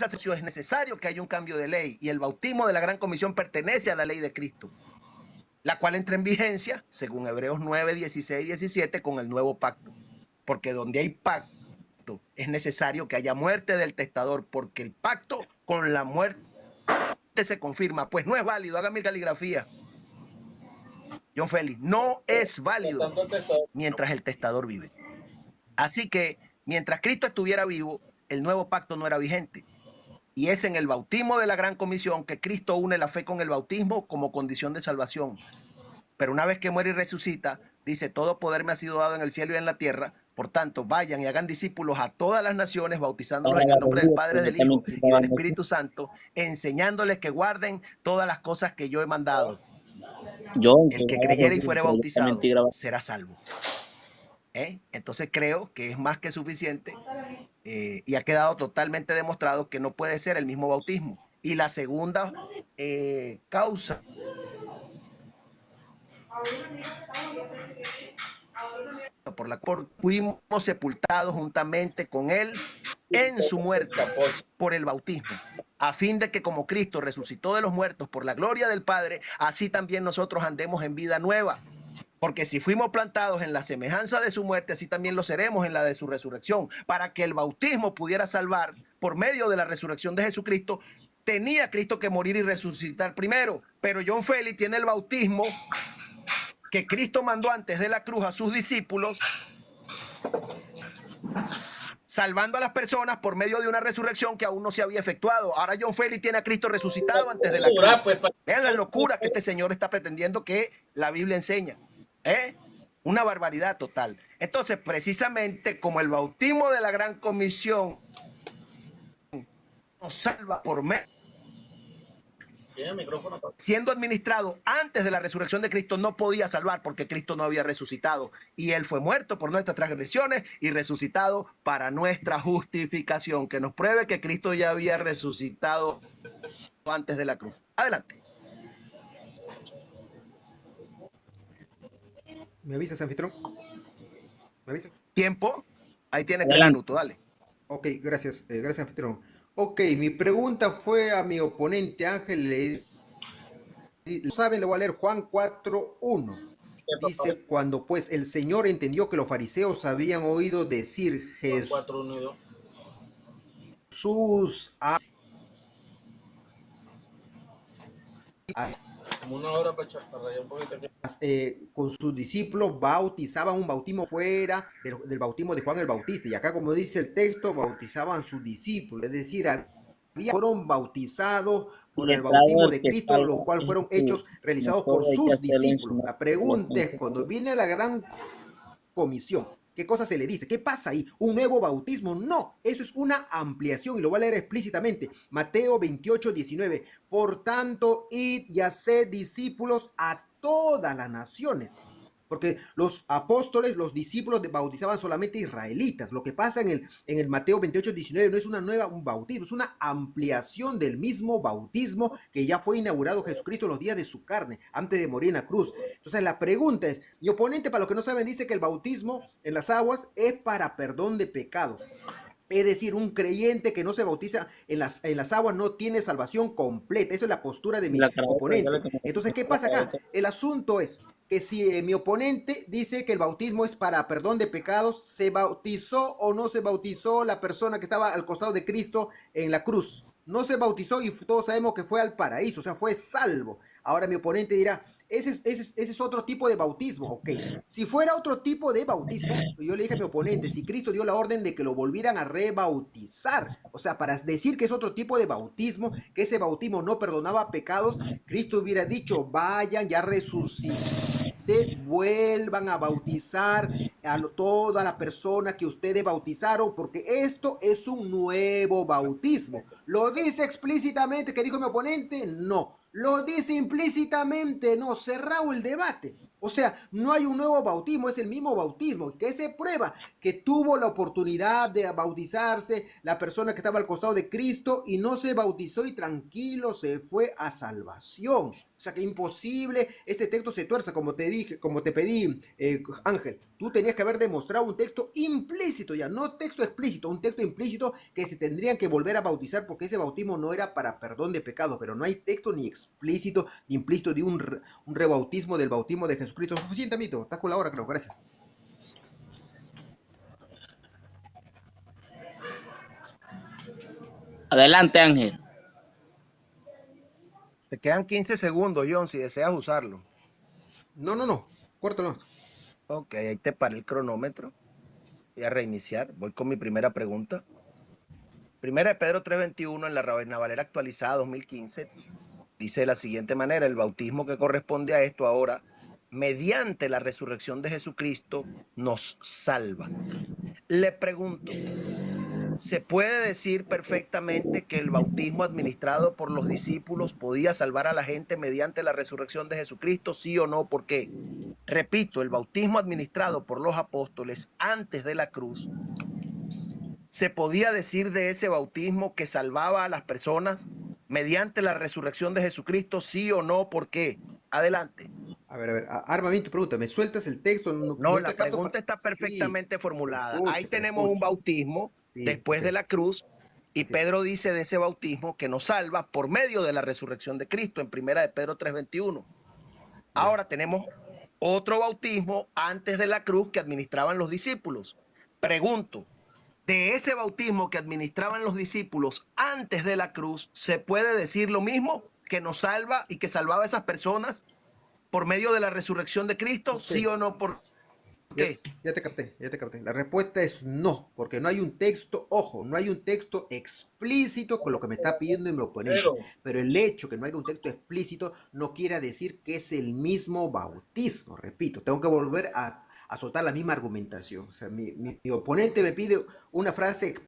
es necesario que haya un cambio de ley, y el bautismo de la Gran Comisión pertenece a la ley de Cristo, la cual entra en vigencia, según Hebreos 9, 16 y 17, con el nuevo pacto. Porque donde hay pacto es necesario que haya muerte del testador, porque el pacto con la muerte se confirma. Pues no es válido, haga mi caligrafía, John Félix, no es válido mientras el testador vive. Así que mientras Cristo estuviera vivo, el nuevo pacto no era vigente. Y es en el bautismo de la Gran Comisión que Cristo une la fe con el bautismo como condición de salvación. Pero una vez que muere y resucita, dice, todo poder me ha sido dado en el cielo y en la tierra. Por tanto, vayan y hagan discípulos a todas las naciones, bautizándolos en el nombre del Padre, del Hijo y del Espíritu Santo, enseñándoles que guarden todas las cosas que yo he mandado. El que creyere y fuere bautizado será salvo. Entonces creo que es más que suficiente y ha quedado totalmente demostrado que no puede ser el mismo bautismo. Y la segunda causa por la cual fuimos sepultados juntamente con él en su muerte por el bautismo, a fin de que como Cristo resucitó de los muertos por la gloria del Padre, así también nosotros andemos en vida nueva. Porque si fuimos plantados en la semejanza de su muerte, así también lo seremos en la de su resurrección. Para que el bautismo pudiera salvar por medio de la resurrección de Jesucristo, tenía Cristo que morir y resucitar primero. Pero John Félix tiene el bautismo que Cristo mandó antes de la cruz a sus discípulos, salvando a las personas por medio de una resurrección que aún no se había efectuado. Ahora John Félix tiene a Cristo resucitado antes de la cruz. Vean la locura que este señor está pretendiendo que la Biblia enseña. Una barbaridad total. Entonces, precisamente como el bautismo de la Gran Comisión nos salva por medio, siendo administrado antes de la resurrección de Cristo, no podía salvar porque Cristo no había resucitado. Y él fue muerto por nuestras transgresiones y resucitado para nuestra justificación. Que nos pruebe que Cristo ya había resucitado antes de la cruz. Adelante. ¿Me avisas, anfitrión? ¿Me avisas? Tiempo. Ahí tiene 3 minutos, dale. Ok, gracias, gracias, anfitrión. Ok, mi pregunta fue a mi oponente Ángel. Lo saben, le voy a leer Juan 4:1. Dice, cuando pues el Señor entendió que los fariseos habían oído decir Jesús con sus discípulos bautizaban un bautismo fuera del bautismo de Juan el Bautista, y acá, como dice el texto, bautizaban sus discípulos, es decir, fueron bautizados por el bautismo de Cristo, lo cual fueron hechos realizados por sus discípulos. La pregunta es, cuando viene la Gran Comisión, ¿qué cosa se le dice? ¿Qué pasa ahí? ¿Un nuevo bautismo? No, eso es una ampliación, y lo voy a leer explícitamente. Mateo 28:19. Por tanto, id y haced discípulos a todas las naciones. Porque los apóstoles, los discípulos bautizaban solamente israelitas. Lo que pasa en el Mateo 28:19 no es un bautismo, es una ampliación del mismo bautismo que ya fue inaugurado Jesucristo los días de su carne, antes de morir en la cruz. Entonces la pregunta es, mi oponente, para los que no saben, dice que el bautismo en las aguas es para perdón de pecados. Es decir, un creyente que no se bautiza en las aguas no tiene salvación completa. Esa es la postura de mi oponente. Entonces, ¿qué pasa acá? El asunto es que si mi oponente dice que el bautismo es para perdón de pecados, ¿se bautizó o no se bautizó la persona que estaba al costado de Cristo en la cruz? No se bautizó, y todos sabemos que fue al paraíso, o sea, fue salvo. Ahora mi oponente dirá, ese es otro tipo de bautismo. Ok, si fuera otro tipo de bautismo, yo le dije a mi oponente, si Cristo dio la orden de que lo volvieran a rebautizar, o sea, para decir que es otro tipo de bautismo, que ese bautismo no perdonaba pecados, Cristo hubiera dicho, vayan, ya resucité, vuelvan a bautizar a todas las personas que ustedes bautizaron, porque esto es un nuevo bautismo. ¿Lo dice explícitamente, que dijo mi oponente? No. ¿Lo dice implícitamente? No. Cerrado el debate. O sea, no hay un nuevo bautismo, es el mismo bautismo. ¿Qué se prueba? Que tuvo la oportunidad de bautizarse la persona que estaba al costado de Cristo y no se bautizó, y tranquilo se fue a salvación. O sea, que imposible este texto se tuerza, como te dije, como te pedí, Ángel. Tú tenías tendrías que haber demostrado un texto implícito, ya no texto explícito, un texto implícito que se tendrían que volver a bautizar porque ese bautismo no era para perdón de pecados, pero no hay texto ni explícito ni implícito de un rebautismo del bautismo de Jesucristo. Suficiente, amito, estás con la hora, creo, gracias. Adelante, Ángel. Te quedan 15 segundos, John, si deseas usarlo. No, córtalo. Ok, ahí te para el cronómetro. Voy a reiniciar. Voy con mi primera pregunta. Primera de Pedro 3:21 en la Reina Valera actualizada 2015. Dice de la siguiente manera: el bautismo que corresponde a esto ahora, mediante la resurrección de Jesucristo, nos salva. Le pregunto, ¿se puede decir perfectamente que el bautismo administrado por los discípulos podía salvar a la gente mediante la resurrección de Jesucristo? ¿Sí o no? ¿Por qué? Repito, el bautismo administrado por los apóstoles antes de la cruz, ¿se podía decir de ese bautismo que salvaba a las personas mediante la resurrección de Jesucristo? ¿Sí o no? ¿Por qué? Adelante. A ver, arma bien tu pregunta, ¿me sueltas el texto? No, Te la capto pregunta está Sí, perfectamente formulada. Ahí pero tenemos un escucha. bautismo Sí, después ok, de la cruz y así es. Pedro dice de ese bautismo que nos salva por medio de la resurrección de Cristo en primera de Pedro 3:21. Ya. Ahora tenemos otro bautismo antes de la cruz que administraban los discípulos. Pregunto, de ese bautismo que administraban los discípulos antes de la cruz, ¿se puede decir lo mismo, que nos salva y que salvaba a esas personas por medio de la resurrección de Cristo? Ok, ¿Sí o no? ¿Por ya, qué? ya te capté, ya te capté. La respuesta es no, porque no hay un texto, ojo, no hay un texto explícito con lo que me está pidiendo mi oponente. Pero el hecho que no haya un texto explícito no quiere decir que es el mismo bautismo. Repito, tengo que volver a soltar la misma argumentación. O sea, mi oponente me pide una frase